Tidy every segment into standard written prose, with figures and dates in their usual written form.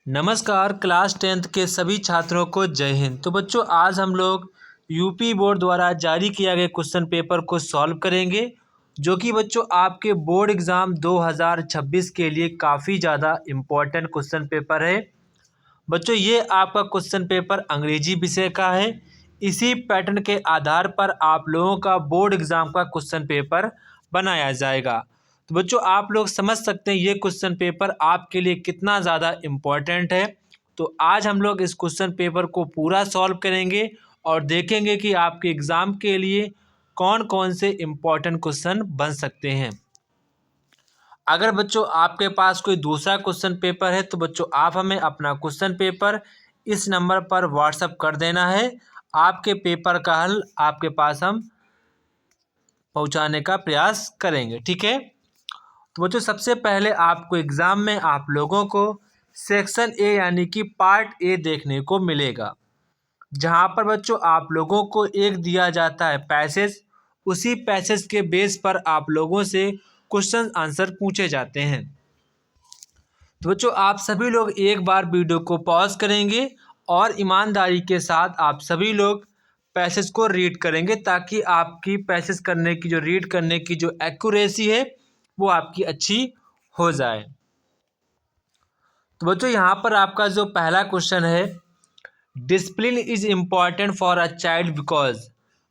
नमस्कार class 10th के सभी छात्रों को जय हिंद। तो बच्चों आज हम लोग यूपी बोर्ड द्वारा जारी किया गया क्वेश्चन पेपर को सॉल्व करेंगे, जो कि बच्चों आपके बोर्ड एग्ज़ाम 2026 के लिए काफ़ी ज़्यादा इम्पोर्टेंट क्वेश्चन पेपर है। बच्चों ये आपका क्वेश्चन पेपर अंग्रेजी विषय का है। इसी पैटर्न के आधार पर आप लोगों का बोर्ड एग्ज़ाम का क्वेश्चन पेपर बनाया जाएगा। तो बच्चों आप लोग समझ सकते हैं ये क्वेश्चन पेपर आपके लिए कितना ज़्यादा इम्पोर्टेंट है। तो आज हम लोग इस क्वेश्चन पेपर को पूरा सॉल्व करेंगे और देखेंगे कि आपके एग्ज़ाम के लिए कौन कौन से इम्पोर्टेंट क्वेश्चन बन सकते हैं। अगर बच्चों आपके पास कोई दूसरा क्वेश्चन पेपर है तो बच्चों आप हमें अपना क्वेश्चन पेपर इस नंबर पर व्हाट्सएप कर देना है। आपके पेपर का हल आपके पास हम पहुंचाने का प्रयास करेंगे, ठीक है। तो बच्चों सबसे पहले आपको एग्ज़ाम में आप लोगों को सेक्शन ए यानी कि पार्ट ए देखने को मिलेगा, जहां पर बच्चों आप लोगों को एक दिया जाता है पैसेज। उसी पैसेज के बेस पर आप लोगों से क्वेश्चन आंसर पूछे जाते हैं। तो बच्चों आप सभी लोग एक बार वीडियो को पॉज करेंगे और ईमानदारी के साथ आप सभी लोग पैसेज को रीड करेंगे, ताकि आपकी पैसेज करने की रीड करने की जो एक्यूरेसी है वो आपकी अच्छी हो जाए। तो बच्चों यहाँ पर आपका जो पहला क्वेश्चन है, discipline is important for a child because,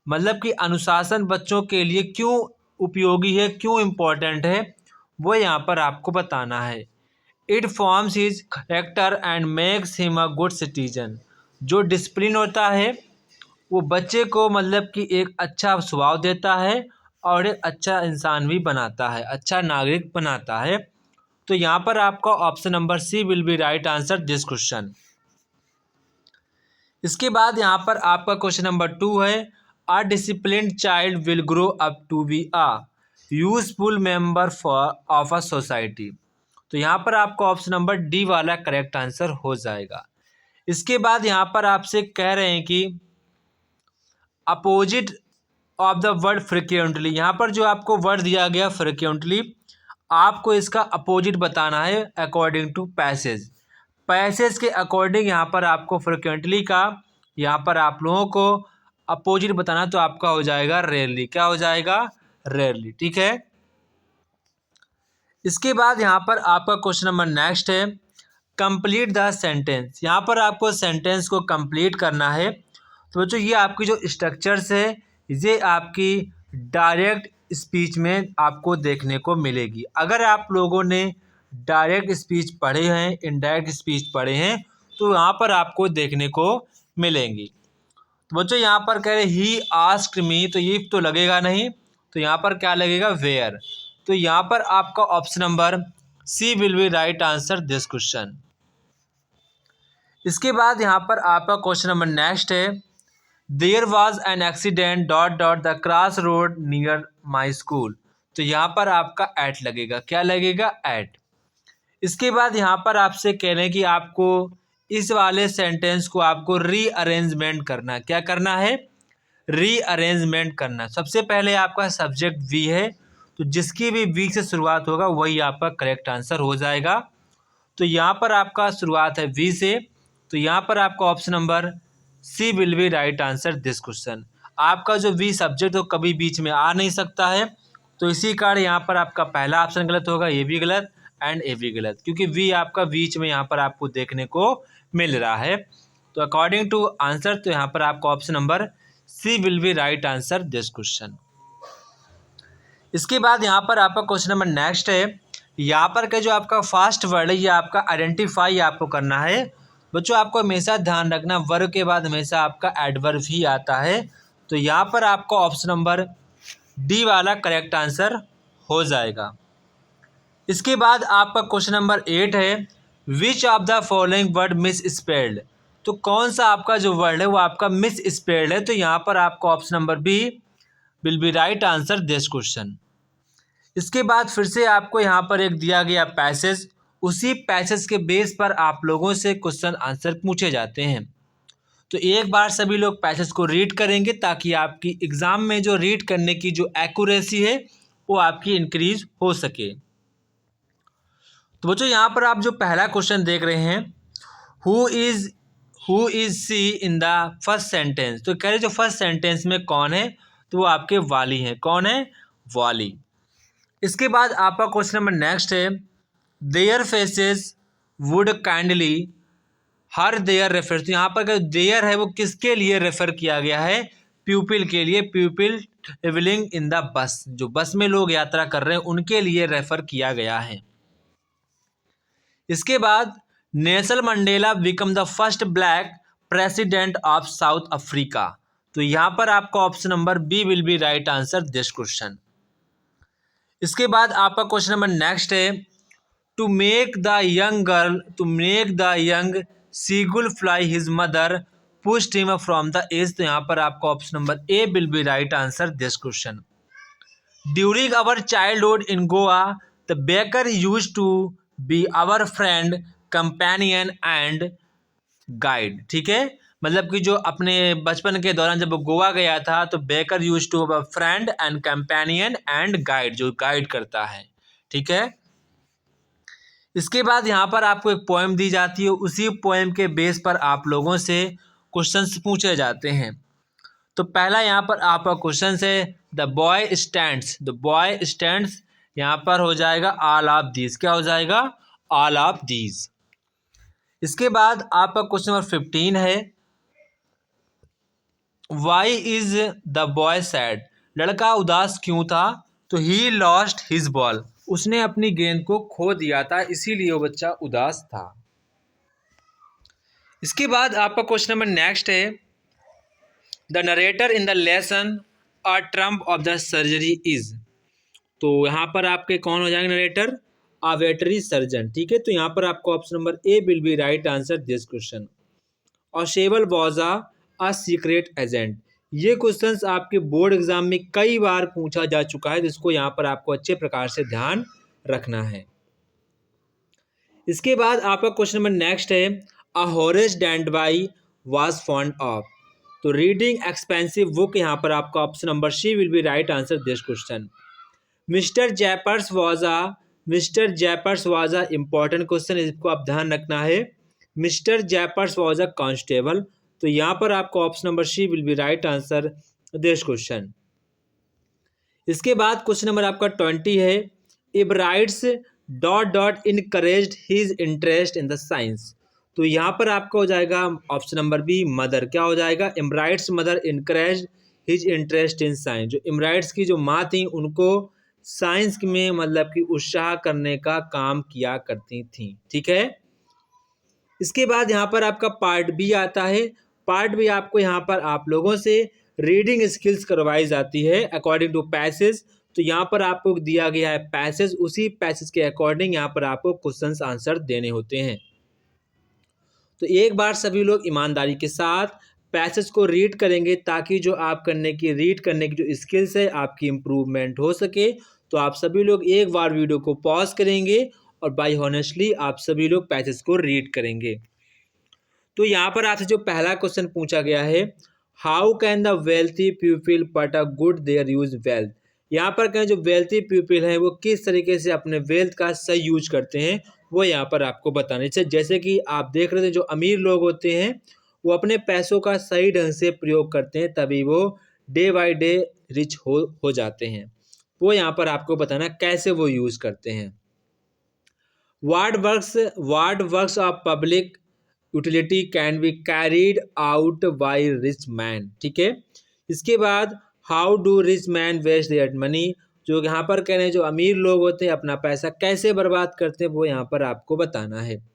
मतलब कि अनुशासन बच्चों के लिए क्यों उपयोगी है, क्यों इम्पोर्टेंट है, वो यहाँ पर आपको बताना है। It forms his character and makes him a good citizen. जो डिसिप्लिन होता है वो बच्चे को मतलब कि एक अच्छा स्वभाव देता है और एक अच्छा इंसान भी बनाता है, अच्छा नागरिक बनाता है। तो यहाँ पर आपका option number C will be right answer this question. इसके बाद यहाँ पर आपका क्वेश्चन नंबर 2 है, a disciplined child will grow up to be a useful member for of a society. तो यहाँ पर आपका ऑप्शन नंबर डी वाला करेक्ट आंसर हो जाएगा। इसके बाद यहाँ पर आपसे कह रहे हैं कि opposite of the word frequently, यहाँ पर जो आपको वर्ड दिया गया फ्रिक्वेंटली, आपको इसका अपोजिट बताना है अकॉर्डिंग टू पैसेज। पैसेज के अकॉर्डिंग यहाँ पर आपको फ्रिक्वेंटली का यहाँ पर आप लोगों को अपोजिट बताना, तो आपका हो जाएगा रेयरली। क्या हो जाएगा? रेयरली, ठीक है। इसके बाद यहाँ पर आपका क्वेश्चन नंबर नेक्स्ट है, कंप्लीट द सेंटेंस। यहाँ पर आपको सेंटेंस को कंप्लीट करना है। तो बच्चों ये आपकी जो स्ट्रक्चर्स है ये आपकी डायरेक्ट स्पीच में आपको देखने को मिलेगी। अगर आप लोगों ने डायरेक्ट स्पीच पढ़े हैं, इनडायरेक्ट स्पीच पढ़े हैं, तो यहाँ पर आपको देखने को मिलेंगी। तो बच्चों यहाँ पर कह रहे ही आस्क्ड मी, तो ये तो लगेगा नहीं, तो यहाँ पर क्या लगेगा? वेयर। तो यहाँ पर आपका option number C will be right answer this question. इसके बाद यहाँ पर आपका क्वेश्चन नंबर नेक्स्ट है, there was an accident dot dot the cross road near my school. तो यहाँ पर आपका एट लगेगा। क्या लगेगा? एट। इसके बाद यहाँ पर आपसे कह रहे हैं कि आपको इस वाले सेंटेंस को आपको रीअरेंजमेंट करना। क्या करना है? रीअरेंजमेंट करना। सबसे पहले आपका सब्जेक्ट वी है, तो जिसकी भी वी से शुरुआत होगा वही आपका करेक्ट आंसर हो जाएगा। तो यहाँ पर आपका शुरुआत है वी से, तो यहाँ पर आपका option number C will be right answer this question. आपका जो वी सब्जेक्ट हो कभी बीच में आ नहीं सकता है, तो इसी कारण यहाँ पर आपका पहला ऑप्शन गलत होगा, ये भी गलत एंड ए भी गलत, क्योंकि वी आपका बीच में यहाँ पर आपको देखने को मिल रहा है। तो अकॉर्डिंग टू आंसर, तो यहाँ पर आपका option number C will be right answer this question. इसके बाद यहाँ पर आपका क्वेश्चन नंबर नेक्स्ट है, यहाँ पर का जो आपका फर्स्ट वर्ड है ये आपका आइडेंटिफाई आपको करना है। बच्चों आपको हमेशा ध्यान रखना वर्ब के बाद हमेशा आपका एडवर्ब ही आता है। तो यहाँ पर आपका ऑप्शन नंबर डी वाला करेक्ट आंसर हो जाएगा। इसके बाद आपका क्वेश्चन नंबर 8 है, which of the following word miss spelled. तो कौन सा आपका जो वर्ड है वो आपका मिस स्पेल्ड है। तो यहाँ पर आपका option number B will be right answer this question. इसके बाद फिर से आपको यहाँ पर एक दिया गया पैसेज, उसी पैसेज के बेस पर आप लोगों से क्वेश्चन आंसर पूछे जाते हैं। तो एक बार सभी लोग पैसेज को रीड करेंगे, ताकि आपकी एग्ज़ाम में जो रीड करने की जो एक्यूरेसी है वो आपकी इंक्रीज हो सके। तो बच्चों यहाँ पर आप जो पहला क्वेश्चन देख रहे हैं who is she in the first sentence. तो कह रहे जो फर्स्ट सेंटेंस में कौन है, तो वो आपके वाली हैं। कौन है? वाली। इसके बाद आपका क्वेश्चन नंबर नेक्स्ट है, their faces would kindly, her their refer, तो यहाँ पर अगर देयर है वो किसके लिए रेफर किया गया है? प्यूपिल के लिए। प्यूपिल ट्रेवलिंग इन द बस, जो बस में लोग यात्रा कर रहे हैं उनके लिए रेफर किया गया है। इसके बाद Nelson Mandela become the first black president of South Africa. तो यहाँ पर आपका option number B will be right answer this question. इसके बाद आपका क्वेश्चन नंबर नेक्स्ट है, to make the young seagull fly his mother pushed him from the edge. तो यहाँ पर आपका option number A will be right answer this question. During our childhood in Goa the baker used to be our friend companion and guide. ठीक है, मतलब कि जो अपने बचपन के दौरान जब वो गोवा गया था तो baker use to a friend and companion and guide, जो गाइड करता है। ठीक है, इसके बाद यहाँ पर आपको एक पोएम दी जाती है, उसी पोएम के बेस पर आप लोगों से क्वेश्चंस पूछे जाते हैं। तो पहला यहाँ पर आपका क्वेश्चन है, द बॉय स्टैंड्स, यहाँ पर हो जाएगा ऑल ऑफ दीज। क्या हो जाएगा? All of these. इसके बाद आपका क्वेश्चन नंबर 15 है, why is the boy sad, लड़का उदास क्यों था? तो ही लॉस्ट हिज बॉल, उसने अपनी गेंद को खो दिया था, इसीलिए वो बच्चा उदास था। इसके बाद आपका क्वेश्चन नंबर नेक्स्ट है, the narrator in the lesson a Trump of the surgery is. तो यहाँ पर आपके कौन हो जाएंगे नरेटर? अ वेटरी सर्जन। ठीक है, तो यहाँ पर आपको option number A will be right answer this question. और शेवल वॉज अ सीक्रेट एजेंट। ये क्वेश्चंस आपके बोर्ड एग्जाम में कई बार पूछा जा चुका है, जिसको यहाँ पर आपको अच्छे प्रकार से ध्यान रखना है। इसके बाद आपका क्वेश्चन नंबर नेक्स्ट है, a Horace Dandy was fond of. तो रीडिंग एक्सपेंसिव बुक, यहाँ पर आपका option number C will be right answer this question. Mister Jappers was a important question, इसको आप ध्यान रखना है। Mister Jappers was a constable, तो यहाँ पर आपका option number C will be right answer this question. इसके बाद क्वेश्चन नंबर आपका 20 है, Ebright's encouraged his interest in the science. तो यहाँ पर आपका हो जाएगा ऑप्शन नंबर बी मदर। क्या हो जाएगा? Ebright's mother encouraged his interest in science. जो इब्राइट्स की जो माँ थी उनको साइंस में मतलब कि उत्साह करने का काम किया करती थी। ठीक है, इसके बाद यहाँ पर आपका पार्ट बी आता है। पार्ट बी आपको यहाँ पर आप लोगों से रीडिंग स्किल्स करवाई जाती है अकॉर्डिंग टू पैसेज। तो यहाँ पर आपको दिया गया है पैसेज, उसी पैसेज के अकॉर्डिंग यहाँ पर आपको क्वेश्चंस आंसर देने होते हैं। तो एक बार सभी लोग ईमानदारी के साथ पैसेज को रीड करेंगे, ताकि जो आप रीड करने की जो स्किल्स है आपकी इम्प्रूवमेंट हो सके। तो आप सभी लोग एक बार वीडियो को पॉज करेंगे और बाय हॉनेस्टली आप सभी लोग पैसेज को रीड करेंगे। तो यहाँ पर आपसे जो पहला क्वेश्चन पूछा गया है, how can the wealthy people put a good their use wealth. यहाँ पर कहें जो वेल्थी पीपल हैं वो किस तरीके से अपने वेल्थ का सही यूज करते हैं, वो यहाँ पर आपको बताने से। जैसे कि आप देख रहे थे जो अमीर लोग होते हैं वो अपने पैसों का सही ढंग से प्रयोग करते हैं, तभी वो डे बाय डे रिच हो जाते हैं। वो यहाँ पर आपको बताना कैसे वो यूज करते हैं। Ward works of public utility can be carried out by rich man. ठीक है, इसके बाद how do rich man waste their money. जो यहाँ पर कह रहे हैं जो अमीर लोग होते हैं अपना पैसा कैसे बर्बाद करते हैं, वो यहाँ पर आपको बताना है।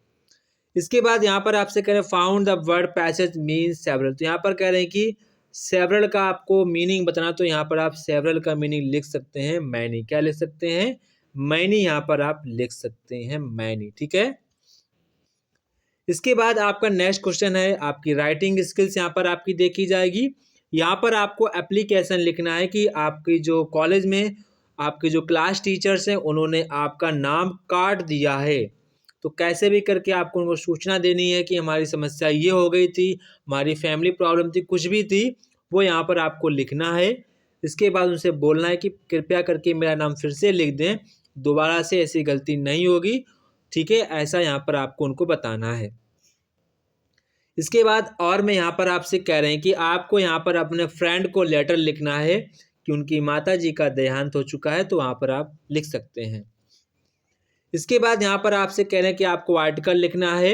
इसके बाद यहाँ पर आपसे कह रहे हैं found the word passage mean several. तो यहाँ पर कह रहे हैं कि सेवरल का आपको मीनिंग बताना। तो यहाँ पर आप सेवरल का मीनिंग लिख सकते हैं मैनी। क्या लिख सकते हैं? मैनी। यहाँ पर आप लिख सकते हैं मैनी। ठीक है, इसके बाद आपका नेक्स्ट क्वेश्चन है, आपकी राइटिंग स्किल्स यहाँ पर आपकी देखी जाएगी। यहाँ पर आपको एप्लीकेशन लिखना है कि आपकी जो कॉलेज में आपके जो क्लास टीचर्स हैं उन्होंने आपका नाम काट दिया है। तो कैसे भी करके आपको उनको सूचना देनी है कि हमारी समस्या ये हो गई थी, हमारी फैमिली प्रॉब्लम थी, कुछ भी थी, वो यहाँ पर आपको लिखना है। इसके बाद उनसे बोलना है कि कृपया करके मेरा नाम फिर से लिख दें, दोबारा से ऐसी गलती नहीं होगी। ठीक है, ऐसा यहाँ पर आपको उनको बताना है। इसके बाद और मैं यहाँ पर आपसे कह रहे हैं कि आपको यहाँ पर अपने फ्रेंड को लेटर लिखना है कि उनकी माता जी का देहांत हो चुका है, तो वहाँ पर आप लिख सकते हैं। इसके बाद यहाँ पर आपसे कह रहे हैं कि आपको आर्टिकल लिखना है।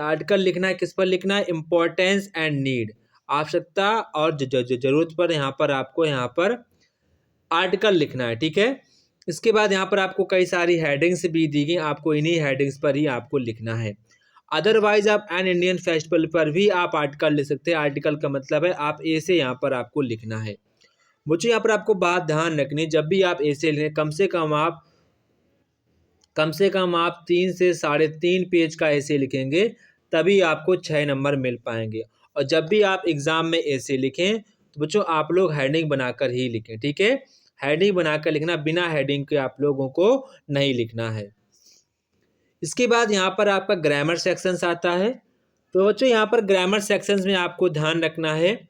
आर्टिकल लिखना है, किस पर लिखना है? इम्पोर्टेंस एंड नीड, आवश्यकता और जरूरत पर यहाँ पर आपको यहाँ पर आर्टिकल लिखना है, ठीक है। इसके बाद यहाँ पर आपको कई सारी हेडिंग्स भी दी गई, आपको इन्हीं हेडिंग्स पर ही आपको लिखना है। अदरवाइज आप एन इंडियन फेस्टिवल पर भी आप आर्टिकल लिख सकते हैं। आर्टिकल का मतलब है आप ऐसे यहाँ पर आपको लिखना है। मुझे यहाँ पर आपको बात ध्यान रखनी, जब भी आप ऐसे लिखें कम से कम आप 3 से 3.5 पेज का ऐसे लिखेंगे, तभी आपको 6 नंबर मिल पाएंगे। और जब भी आप एग्ज़ाम में ऐसे लिखें तो बच्चों आप लोग हेडिंग बनाकर ही लिखें, ठीक है। हेडिंग बनाकर लिखना, बिना हेडिंग के आप लोगों को नहीं लिखना है। इसके बाद यहाँ पर आपका ग्रामर सेक्शंस आता है। तो बच्चों यहाँ पर ग्रामर सेक्शंस में आपको ध्यान रखना है,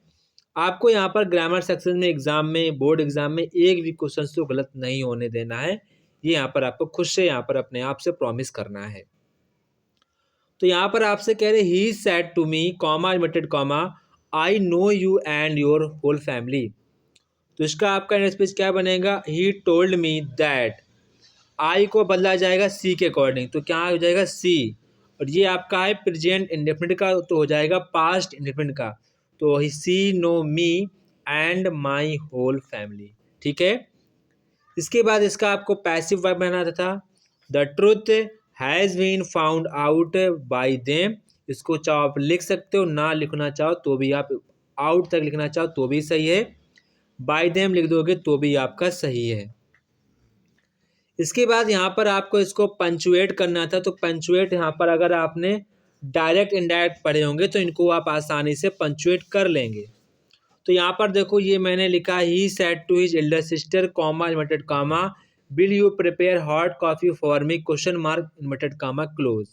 आपको यहाँ पर ग्रामर सेक्शन में एग्जाम में, बोर्ड एग्जाम में एक भी क्वेश्चन तो गलत नहीं होने देना है। ये यहाँ पर आपको खुद से यहाँ पर अपने आप से प्रॉमिस करना है। तो यहाँ पर आपसे कह रहे he said to me comma limited comma I know you and your whole family. तो इसका आपका स्पीच क्या बनेगा? ही टोल्ड मी दैट, आई को बदला जाएगा सी के अकॉर्डिंग, तो क्या हो जाएगा? सी। और ये आपका है प्रेजेंट इंडेफिनिट का, तो हो जाएगा पास्ट इंडेफिनिट का। तो he see know me and my whole family, ठीक है। इसके बाद इसका आपको पैसिव वर्ब बनाना था। The truth has been found out by them. इसको चाहो आप लिख सकते हो, ना लिखना चाहो तो भी आप आउट तक लिखना चाहो तो भी सही है, बाई देम लिख दोगे तो भी आपका सही है। इसके बाद यहाँ पर आपको इसको पंचुएट करना था। तो पंचुएट यहाँ पर अगर आपने डायरेक्ट इनडायरेक्ट पढ़े होंगे तो इनको आप आसानी से पंचुएट कर लेंगे। तो यहाँ पर देखो, ये मैंने लिखा he said to his elder sister comma inverted comma will you prepare hot coffee for me question mark inverted comma close.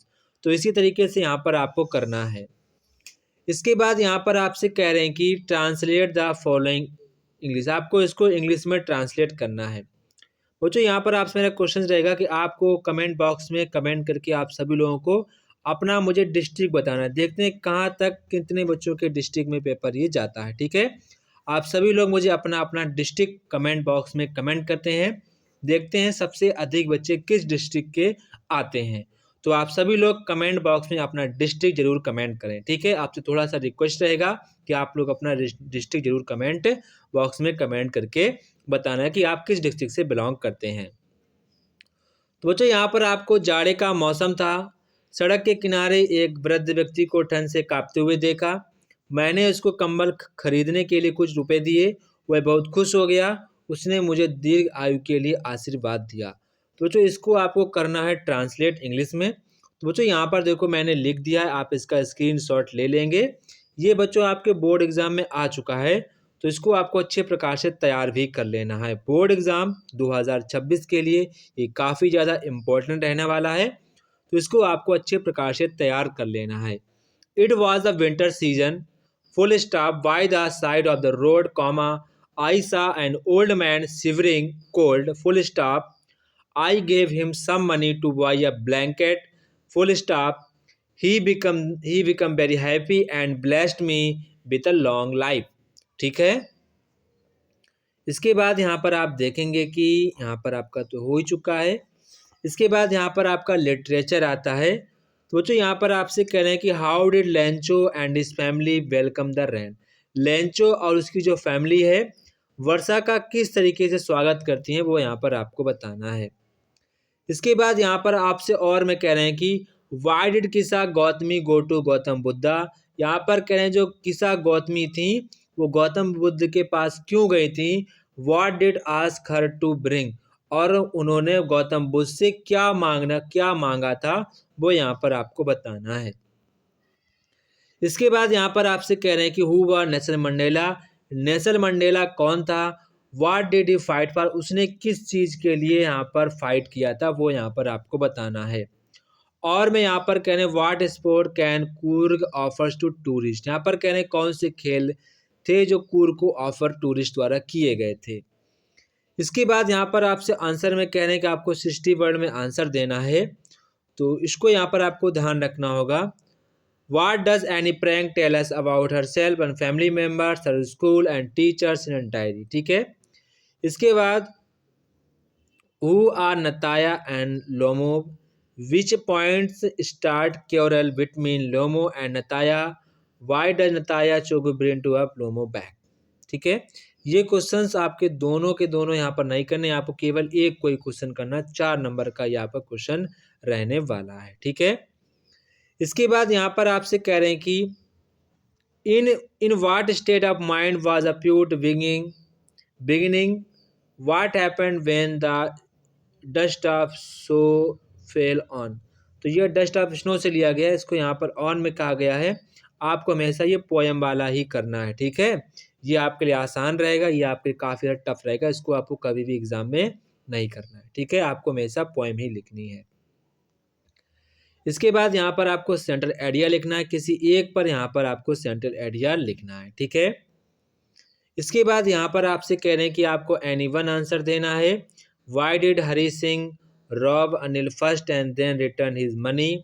तो इसी तरीके से यहाँ पर आपको करना है। इसके बाद यहाँ पर आपसे कह रहे हैं कि ट्रांसलेट द फॉलोइंग इंग्लिश, आपको इसको इंग्लिश में ट्रांसलेट करना है। बच्चों यहाँ पर आपसे मेरा क्वेश्चन रहेगा कि आपको कमेंट बॉक्स में कमेंट करके आप सभी लोगों को अपना मुझे डिस्ट्रिक्ट बताना है। देखते हैं कहाँ तक कितने बच्चों के डिस्ट्रिक्ट में पेपर ये जाता है, ठीक है। आप सभी लोग मुझे अपना अपना डिस्ट्रिक्ट कमेंट बॉक्स में कमेंट करते हैं। देखते हैं सबसे अधिक बच्चे किस डिस्ट्रिक्ट के आते हैं। तो आप सभी लोग कमेंट बॉक्स में अपना डिस्ट्रिक्ट जरूर कमेंट करें, ठीक है। आपसे थोड़ा सा रिक्वेस्ट रहेगा कि आप लोग अपना डिस्ट्रिक्ट जरूर कमेंट बॉक्स में कमेंट करके बताना है कि आप किस डिस्ट्रिक्ट से बिलोंग करते हैं। तो बच्चों यहाँ पर आपको जाड़े का मौसम था। सड़क के किनारे एक वृद्ध व्यक्ति को ठंड से कांपते हुए देखा। मैंने उसको कंबल खरीदने के लिए कुछ रुपए दिए। वह बहुत खुश हो गया। उसने मुझे दीर्घ आयु के लिए आशीर्वाद दिया। तो बच्चों इसको आपको करना है ट्रांसलेट इंग्लिश में। तो बच्चों यहाँ पर देखो मैंने लिख दिया है, आप इसका स्क्रीनशॉट ले लेंगे। ये बच्चों आपके बोर्ड एग्जाम में आ चुका है, तो इसको आपको अच्छे प्रकार से तैयार भी कर लेना है। बोर्ड एग्ज़ाम 2026 के लिए ये काफ़ी ज़्यादा इम्पोर्टेंट रहने वाला है, तो इसको आपको अच्छे प्रकार से तैयार कर लेना है। It was the winter season full stop by the side of the road comma I saw an old man shivering cold full stop I gave him some money to buy a blanket full stop he become very happy and blessed me with a long life, ठीक है। इसके बाद यहाँ पर आप देखेंगे कि यहाँ पर आपका तो हो ही चुका है। इसके बाद यहाँ पर आपका लिटरेचर आता है। तो बच्चों यहाँ पर आपसे कह रहे हैं कि how did Lencho and his family welcome the rain. Lencho और उसकी जो फैमिली है वर्षा का किस तरीके से स्वागत करती हैं, वो यहाँ पर आपको बताना है। इसके बाद यहाँ पर आपसे और मैं कह रहे हैं कि वाई डिड किसा गौतमी गो टू गौतम बुद्धा। यहाँ पर कह रहे हैं जो किसा गौतमी थी वो गौतम बुद्ध के पास क्यों गई थी। What did ask her to bring, और उन्होंने गौतम बुद्ध से क्या मांगा था, वो यहाँ पर आपको बताना है। इसके बाद यहाँ पर आपसे कह रहे हैं कि who were Nelson Mandela. Nelson Mandela कौन था। What did he fight for, उसने किस चीज़ के लिए यहाँ पर फाइट किया था, वो यहाँ पर आपको बताना है। और मैं यहाँ पर कह रहे हैं what sport can Coorg offers to tourist. यहाँ पर कह रहे हैं कौन से खेल थे जो कूर्ग को ऑफर टूरिस्ट द्वारा किए गए थे। इसके बाद यहाँ पर आपसे आंसर में कह रहे हैं कि आपको 60 वर्ड में आंसर देना है, तो इसको यहाँ पर आपको ध्यान रखना होगा। What does Annie Frank tell us about herself and family members, her school and teachers in her diary? ठीक है। इसके बाद who are Nataya and Lomo? Which points start quarrel between Lomo and Nataya? Why does Nataya Chogu bring to up Lomo back? ठीक है। ये questions आपके दोनों के दोनों यहाँ पर नहीं करने, आपको केवल एक कोई क्वेश्चन करना, 4 नंबर का यहाँ पर क्वेश्चन रहने वाला है। ठीक है। इसके बाद यहाँ पर आपसे कह रहे हैं कि in what state of mind was up at beginning what happened when the dust of so fell on. तो ये डस्ट ऑफ स्नो से लिया गया है, इसको यहाँ पर ऑन में कहा गया है। आपको हमेशा ये पोएम वाला ही करना है। ठीक है। ये आपके लिए आसान रहेगा, ये आपके लिए काफ़ी ज़्यादा टफ रहेगा, इसको आपको कभी भी एग्जाम में नहीं करना है। ठीक है। आपको हमेशा पोएम ही लिखनी है। इसके बाद यहाँ पर आपको सेंट्रल आइडिया लिखना है, किसी एक पर यहाँ पर आपको सेंट्रल आइडिया लिखना है। ठीक है। इसके बाद यहाँ पर आपसे कह रहे हैं कि आपको एनी वन आंसर देना है। Why did Hari Singh rob Anil first and then return his money?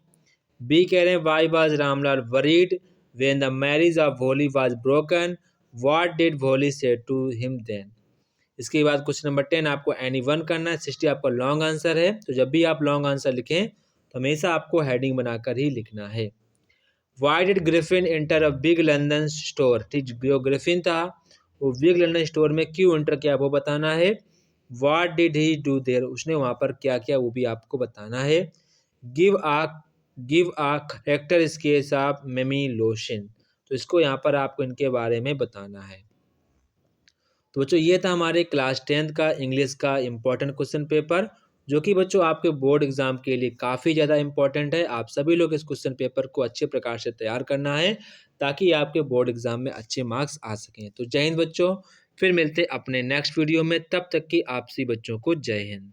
B कह रहे हैं why was Ramlal worried when the marriage of Bholi was broken? What did Bholi say to him then? इसके बाद क्वेश्चन नंबर 10 आपको एनी वन करना है। 60 आपका लॉन्ग आंसर है, तो जब भी आप लॉन्ग आंसर लिखें तो हमेशा आपको हेडिंग बनाकर ही लिखना है। Why did Griffin enter a big London store? ठीक, जो ग्रिफिन था वो बिग लंदन स्टोर में क्यों एंटर किया वो बताना है। What did he do their? उसने वहाँ पर क्या किया वो भी आपको बताना है। Give a character sketch of मेमी लोशन, तो इसको यहाँ पर आपको इनके बारे में बताना है। तो बच्चों ये था हमारे क्लास 10th का इंग्लिश का इम्पोर्टेंट क्वेश्चन पेपर, जो कि बच्चों आपके बोर्ड एग्जाम के लिए काफ़ी ज़्यादा इंपॉर्टेंट है। आप सभी लोग इस क्वेश्चन पेपर को अच्छे प्रकार से तैयार करना है ताकि आपके बोर्ड एग्जाम में अच्छे मार्क्स आ सकें। तो जय हिंद बच्चों, फिर मिलते अपने नेक्स्ट वीडियो में, तब तक की आपसी बच्चों को जय हिंद।